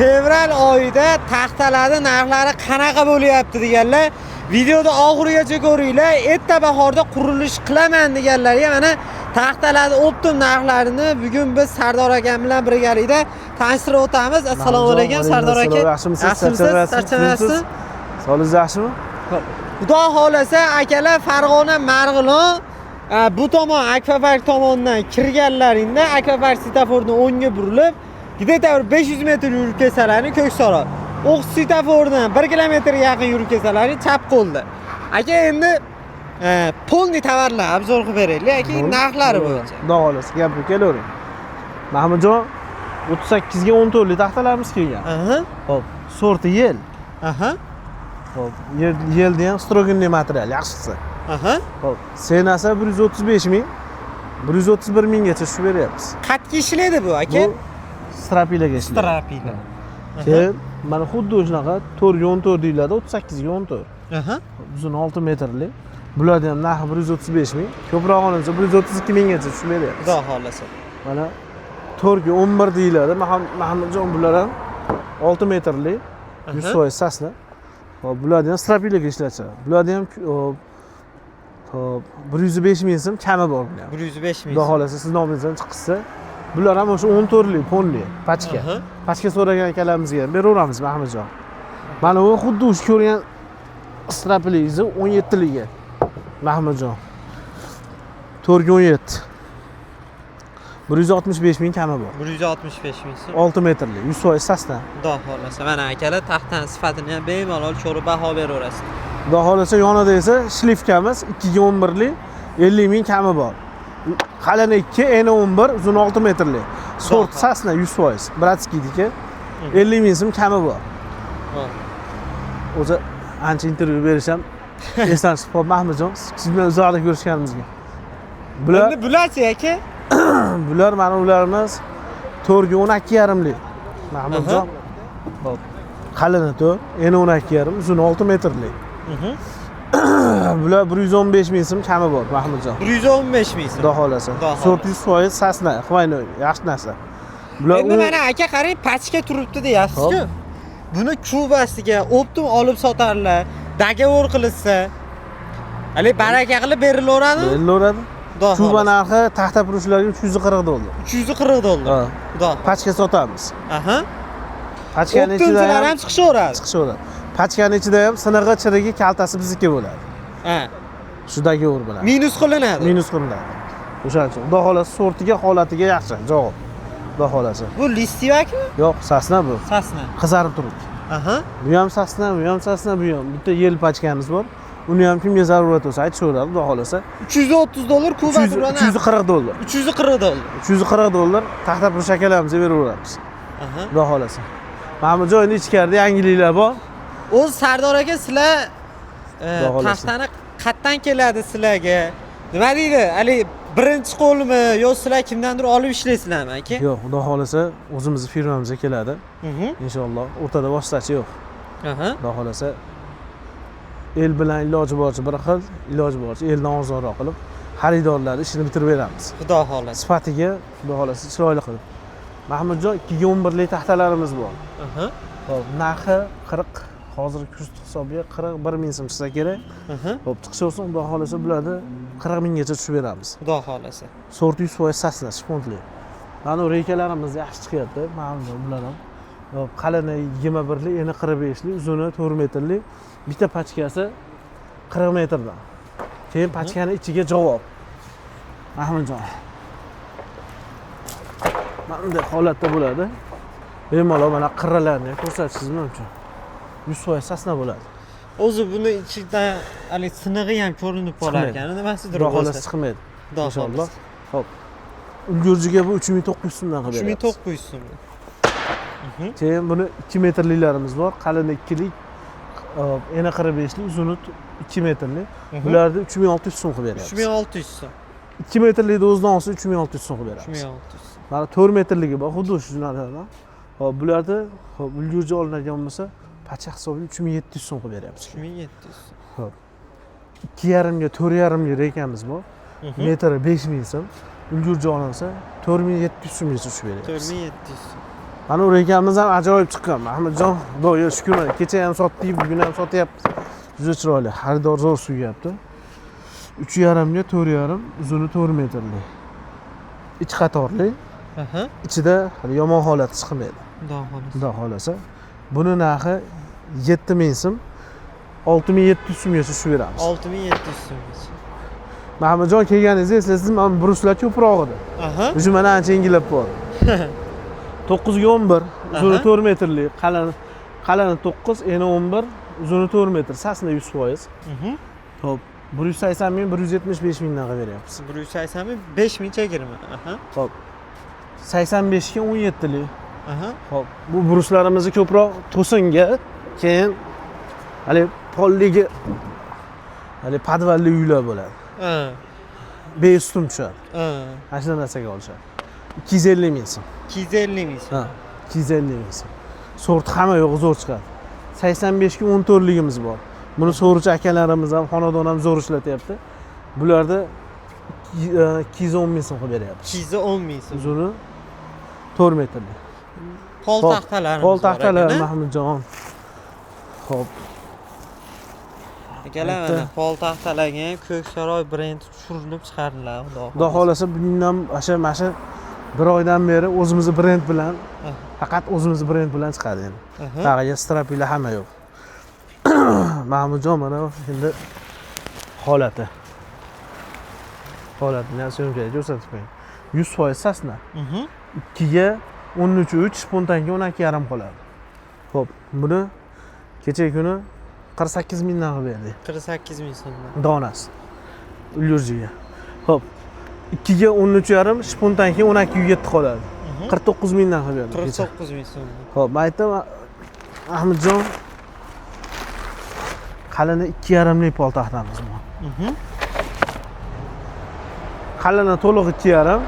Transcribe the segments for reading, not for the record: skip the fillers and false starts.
fevral oyida taxtalarning narxlari qanaqa bo'lyapti deganlar. Videoda oxirigacha ko'ringlar. Erta bahorda qurilish qilaman deganlarga mana taxtalarning optim narxlarini bugun biz Sardor akam bilan birgalikda tanishtirib o'tamiz. Assalomu alaykum Sardor aka. Yaxshimisiz? Charchamayapsiz? Sog'ligingiz yaxshimi? Xudo xolasa akalar Farg'ona Marg'ilon bu tomon Akvapark tomonidan kirganlaringda Akvapark svetoforni o'ngga burilib, где-то 500 metr yurib kelsalaring Ko'ksaroy. O'q svetofordan 1 kilometr yaqin yurib kelsalaring chap qo'lda. Aka endi polni tovarlar obzor qilib beraylik. Aka narxlari bo'yicha. Xudo xolasa gapga kelavering. Mahmudjon 38 ga 14 lik taxtalarimiz kelgan. Xo'p, sorti yel. Xo'p, yelda ham stroginli material yaxshisi. Xo'p, senasi 135 ming, 131 minggacha tushib beryapmiz. Qatga ishlaydi bu aka? Bu strapilaga ishlaydi. Strapila. Keyin mana xuddi shunaqa 4 ga 14 deyiladi, 38 ga 14. Uzun 6 metrlik. Bularni ham narxi 135 ming. Ko'proq olinsa 132 minggacha tushib beryapmiz. Xudo xolasa. Mana 4 ga 11 deyiladi. Mahmudjon bular ham 6 metrlik, 100% sasna. Hop, bularni ham strapilaga ishlatishadi. Bularni ham 105 ming so'm kami bor bular. 105 ming. Xudo xolasa siz nomingizdan chiqsa, bular ham o'sha 14 lik ponli, pachka. Pachka so'ragan akalarimizga ham beraveramiz Mahmudjon. Mana bu xuddi o'sha ko'rgan strapilingizni 17 ligi. Mahmudjon. 4 ga 17. 165 ming kami bor. 165 ming so'm. 6 metrlik, 100% sasna. Xudo xolasa. Mana akalar taxtani sifatini ham bemalol ko'rib baho beraverasiz. Xudo xolasa yonida esa shlifkamiz 2 ga 11 lik, 50 ming kami bor. Qalini 2, eni 11, uzun 6 metrlik. Sort sasna 100%. Bratskidiki 50 ming so'm kami bor. O'zi ancha intervyu berisham eslanib qolib Mahmudjon, siz bilan uzoqda ko'rishganimizga. Endi bularchi aka? Bular mana ularimiz 4 ga 12,5 lik. Mahmudjon. Xo'p. Qalini 4, eni 12,5, uzun 6 metrlik. Bular 115 ming so'm kami bor Mahmudjon. 115 ming so'm. Xudo xolasa. 400% sasna, hvoyno, yaxshi narsa. Bular endi mana aka qarang, pachka turibdi deyapsiz-ku. Buni kubasiga optim olib sotarlar, dogovor qilsa, hali baraka qilib berilaveradimi? Berilaveradi. Kuba narxi taxta purushlarga 340 dollar. 340 dollar. Xudo. Pachka sotamiz. Pachkaning ichida ham chiqishaveradi. Chiqishaveradi. Pachkaning ichida ham sinig'i, chirigi, kaltasi bizniki bo'ladi. Shu dogovor bilan. Minus qilinadi. Minus qilinadi. O'shaning uchun xudo xolasa sortiga, holatiga yaxshi javob. Xudo xolasa. Bu listivakmi? Yo'q, sasna bu. Sasna. Qizarib turibdi. Bu ham sasna, bu ham sasna, bu ham. Bitta yel pachkamiz bor. Uni ham kimga zarurat bo'lsa aytishaveradi, xudo xolasa. 330 dollar kuba turadi. 340 dollar. 340 dollar. 340 dollar taxta purush akalarimizga beraveramiz. Xudo xolasa. Mahmudjon, endi ichkarida yangiliklar bor. O'z Sardor aka, sizlar taxtani qayerdan keladi sizlarga? Nima deydi? Hali birinchi qo'lmi yo sizlar kimdandir olib ishlaysizlarmi aka? Yo'q, xudo xolasa o'zimizni firmamizga keladi. Inshaalloh, o'rtada vositachi yo'q. Xudo xolasa el bilan iloji boricha bir xil, iloji boricha eldan ozonroq qilib xaridorlar ishini bitirib beramiz. Xudo xolasa. Sifatiga, xudo xolasa chiroyli qilib. Mahmudjon 2 ga 11 lik taxtalarimiz bor. Xo'p, narxi 40, hozir kurs hisobiga 41 ming so'm chiqsa kerak. Xo'p, chiqishaversin, xudo xolasa bularni 40 minggacha tushib beramiz. Xudo xolasa. Sort 100% sasna, shpontli. Mana reykalarimiz yaxshi chiqyapti. Mahmudjon bular ham. Xo'p, qalini 21 lik, eni 45 lik, uzuni 4 metrlik. Bitta pachkasi 40 metrdan. Keyin pachkaning ichiga javob. Mahmudjon. Mana bunday holatda bo'ladi. Bemalol mana qirralarni ko'rsatishingiz mumkin. 100% sasna bo'ladi. O'zi buni ichidan hali sinig'i ham ko'rinib qolar ekan, nimasidir bo'lsa. Xudo xolasa chiqmaydi. Inshaalloh. Xo'p. Ulgurjiga bu 3900 so'mdan qilib beramiz. 3900 so'm. Keyin buni 2 metrliklarimiz bor. Qalini 2 lik, eni 45 lik, uzuni 2 metrlik. Bularni 3600 so'm qilib beramiz. 3600 so'm. 2 metrlikda o'zidan olsa 3600 so'm qilib beramiz. 3600 so'm. Mana 4 metrligi bor, xuddi shu narsadan. Hop, bularni ulgurji olinadigan bo'lsa, pacha hisobiga 3700 so'm qilib beryapmiz. 3700 so'm. Hop. 2,5 ga 4,5 ga reykamiz bor. Metri 5000 so'm. Ulgurji olinsa 4700 so'mgacha tushib beryapmiz. 4700 so'm. Ana urekamiz ham ajoyib chiqqan. Mahmudjon, Xudoga shukr. Kecha ham sotdik, bugun ham sotyapmiz. Juda chiroyli. Xaridor zo'r sugyapti. 3,5 ga 4,5, uzuni 4 metrli. Ichi qatorli. Ichida hali yomon holat chiqmaydi. Xudo xolasa. Buni narxi 7000 so'm. 6700 so'mgacha tushib beramiz. 6700 so'mgacha. Mahmudjon kelganingizda eslasizmi, men bruslar ko'proq edi. Bugun mana ancha yengillab bo'ldi. 9 ga 11, uzuni 4 metrli, qalini 9, eni 11, uzuni 4 metr, sasna 100%. Xo'p, 180 ming, 175 mingdan qilib beryapmiz. 180 ming, 5000 chegirma. Xo'p. 85 ga 17 lik. Xo'p, bu bruslarimizni ko'proq to'singa, keyin hali polligi, hali podvalli uylar bo'ladi. Beustum tushadi. Ana shu narsaga olishadi. 250 ming so'm. 250 ming so'm. 250 ming so'm. Sorti hamma yo'q zo'r chiqadi. 85 ga 14 ligimiz bor. Buni so'ruvchi akalarimiz ham, xonadon ham zo'r ishlatyapti. Bularda 210 ming so'm qilib beryapmiz. 210 ming so'm. Uzuni 4 metrli. Pol taxtalarimiz bor. Pol taxtalar Mahmudjon. Xo'p. Akalar mana pol taxtalarga ham Ko'ksaroy brendi tushirilib chiqariladi. Xudo xolasa bundan mana bir oydan beri o'zimizni brend bilan, faqat o'zimizni brend bilan chiqadi endi. Tag'iga strapilar hamma yo'q. Mahmudjon mana endi holatini syomkaga ko'rsatib qo'ying. 100% sasna. 2 ga 13.3, spontanga 12,5 qoladi. Xo'p, buni kecha kuni 48 mingdan qilib berdik. 48 ming so'mdan. Donasi. Ulyurjiga. Xo'p. 2 ga 13,5, spontanga 12,7 qoladi. 49 mingdan qilib berdik. 49 ming so'mdan. Xo'p, mayda Ahmedjon qalini 2,5 lik pol taxtamiz bor. Qalini to'liq 2,5,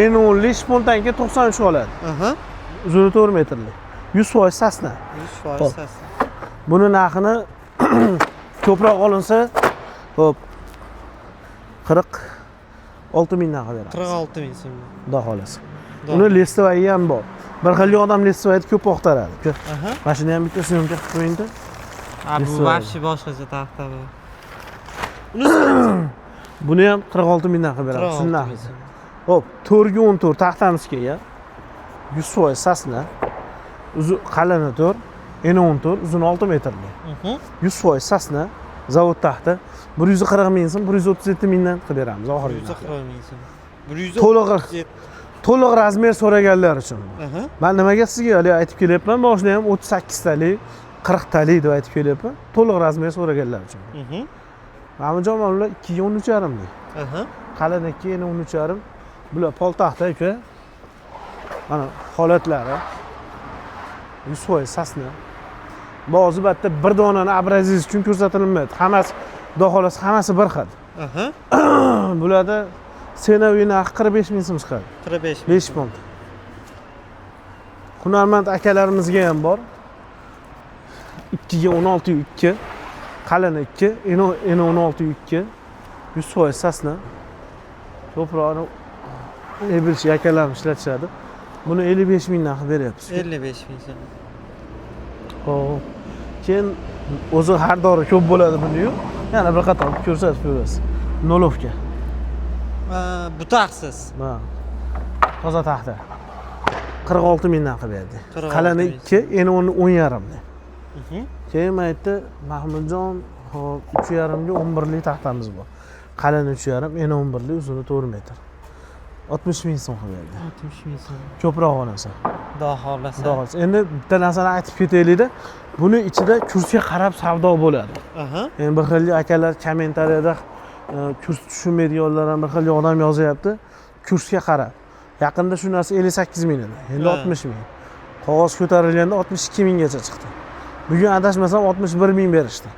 eni 10 lik, spontanga 93 qoladi. Uzuni 4 metrli. 100% sasna. 100% sasna. Buni narxini ko'proq olinsa, xo'p, 46 mingdan qilib beramiz. 46 ming so'm. Xudo xolasa. Uni listovayi ham bor. Bir xil odam listovayi ko'p oqtaradi. Mana shuni ham bitta syomka qilib qo'ying-da. Bu vobshe boshqacha taxta bu. Buni ham 46 mingdan qilib beramiz. Shundan. Xo'p, 4 ga 14 taxtamizga ya. 100% sasna. Qalini 4, eni 14, uzuni 6 metrli. 100% sasna, zavod taxta. 140 ming so'm, 137 mingdan qilib beramiz oxirgi. 140 ming so'm. 137. To'liq razmer so'raganlar uchun. Men nimaga sizga hali aytib kelyapman, boshida ham 38 talik, 40 talik deb aytib kelyapman. To'liq razmer so'raganlar uchun. Mahmudjon ular 2 ga 13,5 lik. Qalin 2, eni 13,5. Bular pol taxta aka. Mana holatlari 100% sasna. Ba'zi batda bir donani abraziz uchun ko'rsatilmaydi. Hammasi, xudo xolasa hammasi bir xil. Bularda senaviy narxi 45 ming so'm chiqadi. 45 ming. 5 fond. Hunarmand akalarimizga ham bor. 2 ga 16,2, qalini 2, eni 16,2, 100% sasna. Ko'proq ebilchi akalarimiz ishlatishadi. Buni 55 mingdan qilib beryapmiz. 55 ming so'm. Xo'p. Keyin o'zi xaridori ko'p bo'ladi buni-yu. Yana bir qator ko'rsatib berasiz. Nolovka. Bu taxsiz. Ha. Toza taxta. 46 mingdan qilib berdik. Qalini 2, eni 10,5 lik. Keyin maytda Mahmudjon 3,5 ga 11 lik taxtamiz bor. Qalini 3,5, eni 11 lik, uzuni 4 metr. 60 ming so'm qilib berdi. 60 ming so'm. Ko'proq olasan. Xudo xolasa. Endi bitta narsani aytib ketaylik-da. Buni ichida kursga qarab savdo bo'ladi. Endi bir xil akalar kommentariyada kurs tushunmaydiganlar ham bir xil odam yozyapti. Kursga qarab. Yaqinda shu narsa 58 ming edi. Endi 60 ming. Qog'oz ko'tarilganda 62 minggacha chiqdi. Bugun adashmasam 61 ming berishdi.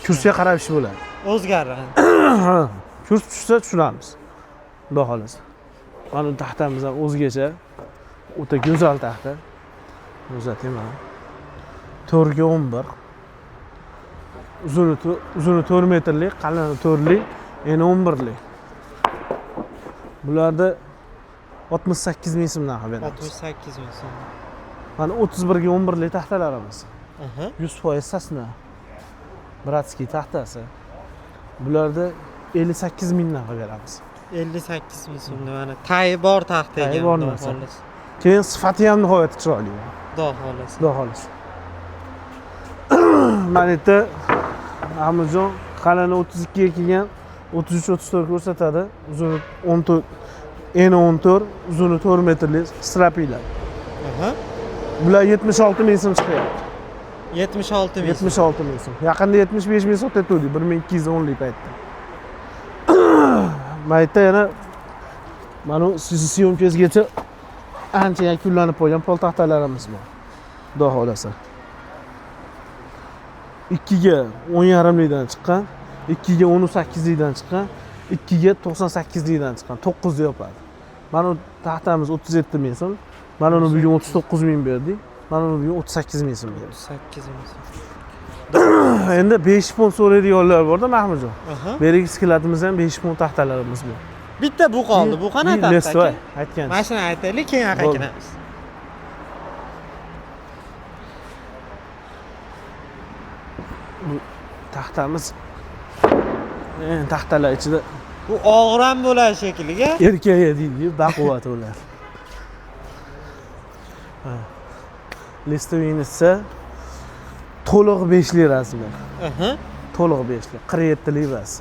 Kursga qarab ish bo'ladi. O'zgaradi. Kurs tushsa tushunamiz. Xudo xolasa. Mana taxtamiz ham o'zgacha. O'ta go'zal taxta. Uzatayman. 4 ga 11. Uzuni 4 metrlik, qalini 4 lik, eni 11 lik. Bularda 68 ming so'm narxi beramiz. 68 ming so'm. Mana 31 ga 11 lik taxtalarimiz. Aha. 100% sasna. Bratskiy taxtasi. Bularda 58 ming narxi beramiz. 58 ming so'm mana tayi bor taxta ekan. Tayi bor Xudo narsa. xohlasa. Keyin sifati ham nihoyatda chiroyli. Xudo xohlasa. Xudo xohlasa. Mana yerda Amazon qalini 32 ga kelgan 33-34 ko'rsatadi. Uzuni 14, eni 14, uzuni 4 metrlik strapilar. Aha. Bular 76 ming so'm chiqyapti. 76 ming. 76 ming so'm. Yaqinda 75 ming sotayotgandik 1210 lik paytda. Mana yerda yana mana syomkasigacha ancha yakunlanib qolgan pol taxtalarimiz bor. Xudo xolasa. 2 ga 10,5 likdan chiqqan, 2 ga 18 likdan chiqqan, 2 ga 98 likdan chiqqan, 9 yopadi. Mana bu taxtamiz 37 ming so'm. Mana uni bugun 39 ming berdik. Mana uni bugun 38 ming so'm berdik. 38 ming so'm. Endi 5 pond so'raydiganlar bor-da Mahmudjon. Aha. Berigi skilatimiz ham 5 pond taxtalarimiz bor. Bitta bu qoldi. Bu qanaqa taxta? Lestoy aytgan. Mana shuni aytaylik, keyin yoqqa kiramiz. Bu taxtamiz taxtalar ichida Bu og'ir ham bo'ladi shekilliga. erkak deydi, baquvvat ular. Listoyni esa to'liq 5 lik rasmi. Aha. To'liq 5 lik, 47 lik emas.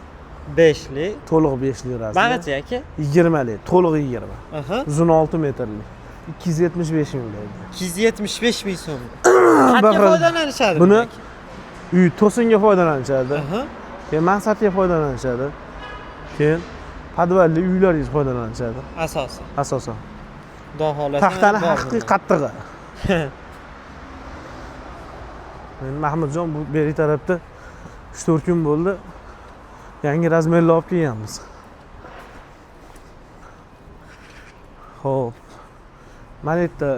5 lik. To'liq 5 lik rasmi. Bag'acha aka? 20 lik, to'liq 20. Aha. Uzuni 6 metrlik. 275 ming deydi. 275 ming so'm. Qancha foydalanishadi? Buni uy to'singa foydalanishadi. Aha. Keyin mansabga foydalanishadi. Keyin podvalli uylarga foydalanishadi. Asosan. Asosan. Xudo xolasa. Taxtani haqiqiy qattig'i. Men Mahmudjon bu beri tarafda 3-4 kun bo'ldi. Yangi razmerlar olib kelganmiz. Xo'p. Mana yerda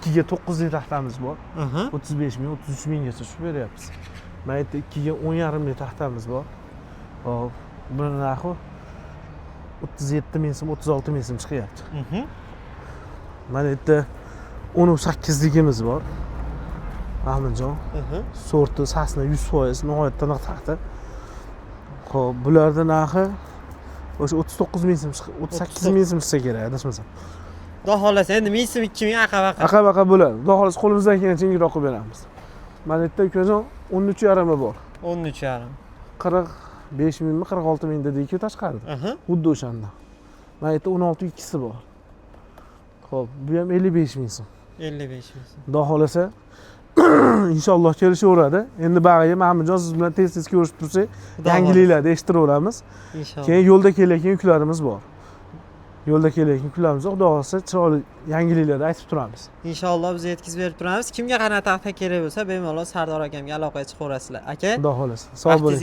2 ga 9 lik taxtamiz bor. Aha. 35 ming, 33 minggacha tushib beryapmiz. Mana yerda 2 ga 10,5 lik taxtamiz bor. Hop, buni narxi 37 ming so'm, 36 ming so'm chiqyapti. Mhm. Mana yerda 18 ligimiz bor. Mahmudjon, Aha. sorti sasna 100% nihoyatda aniq taxta. Xo'p, bularda narxi o'sha 39 ming so'm, 38 ming so'm chiqsa kerak, adashmasam. Xudo xolasa endi 1000 so'm 2000 aqa-baqa. Aqa-baqa bo'ladi. Xudo xohlasa qo'limizdan kelgancha ingroq qilib beramiz. Mana yerda ukajon 13,5 bor. 13,5. 45 mingmi, 46 ming dedi-ku tashqarida. Aha. Xuddi o'shanda. Mana yerda 16 ikkisi bor. Xo'p, bu ham 55 ming so'm. 55 ming so'm. Xudo xolasa inshaalloh kelishaveradi. Endi bag'iga Mahmudjon siz bilan tez-tez ko'rishib tursak, yangiliklarni eshitiraveramiz. Inshaalloh. Keyin yo'lda kelayotgan yuklarimiz bor. Yo'lda kelayotgan yuklarimiz Xudo xolasa chiroyli yangiliklarni aytib turamiz. Inshaalloh biz yetkazib berib turamiz. Kimga qanaqa taxta kerak bo'lsa, bemalol Sardor akamga aloqaga chiqaverasizlar. Aka, Xudo xolasa. Sog' bo'ling.